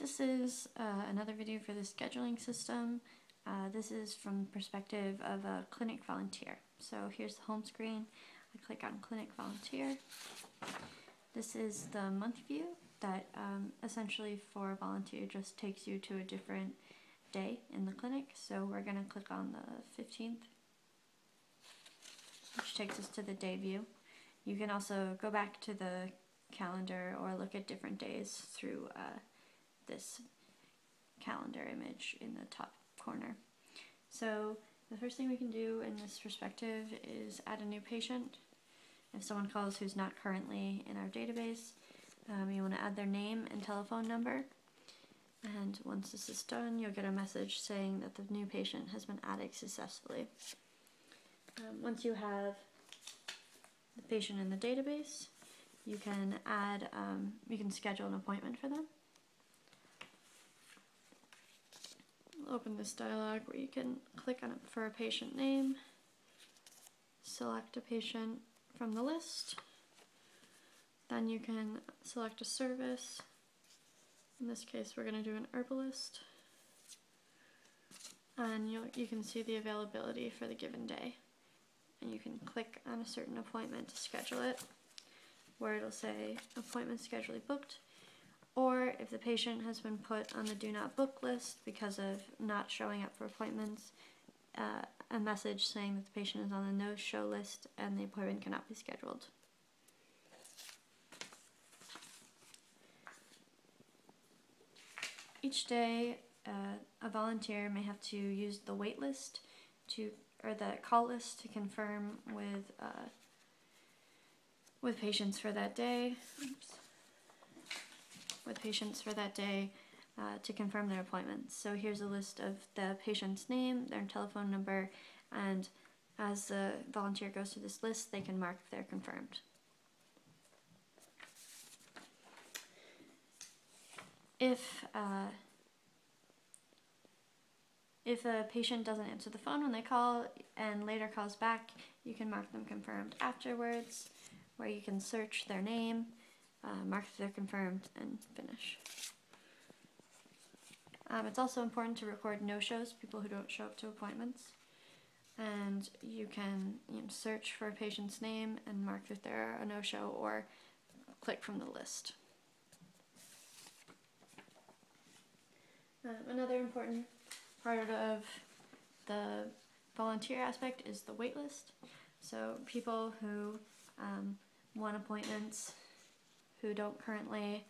This is another video for the scheduling system. This is from the perspective of a clinic volunteer. So here's the home screen. I click on clinic volunteer. This is the month view that essentially for a volunteer just takes you to a different day in the clinic. So we're going to click on the 15th, which takes us to the day view. You can also go back to the calendar or look at different days through this calendar image in the top corner. So the first thing we can do in this perspective is add a new patient. If someone calls who's not currently in our database, you want to add their name and telephone number. And once this is done, you'll get a message saying that the new patient has been added successfully. Once you have the patient in the database, you can schedule an appointment for them. Open this dialog where you can click on it for a patient name, select a patient from the list, then you can select a service. In this case we're going to do an herbalist, and you can see the availability for the given day, and you can click on a certain appointment to schedule it, where it'll say appointment scheduled booked. Or if the patient has been put on the do not book list because of not showing up for appointments, a message saying that the patient is on the no show list and the appointment cannot be scheduled. Each day, a volunteer may have to use the wait list or the call list to confirm with patients for that day. To confirm their appointments. So here's a list of the patient's name, their telephone number, and as the volunteer goes through this list, they can mark if they're confirmed. If a patient doesn't answer the phone when they call and later calls back, you can mark them confirmed afterwards, where you can search their name, mark if they're confirmed, and finish. It's also important to record no-shows, people who don't show up to appointments. And you can search for a patient's name and mark if they're a no-show or click from the list. Another important part of the volunteer aspect is the wait list. So people who want appointments, who don't currently,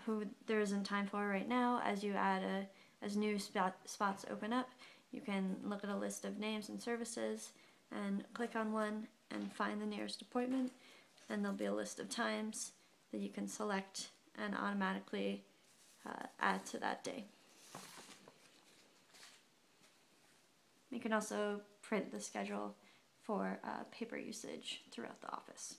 who there isn't time for right now, as new spots open up, you can look at a list of names and services and click on one and find the nearest appointment, and there'll be a list of times that you can select and automatically add to that day. You can also print the schedule for paper usage throughout the office.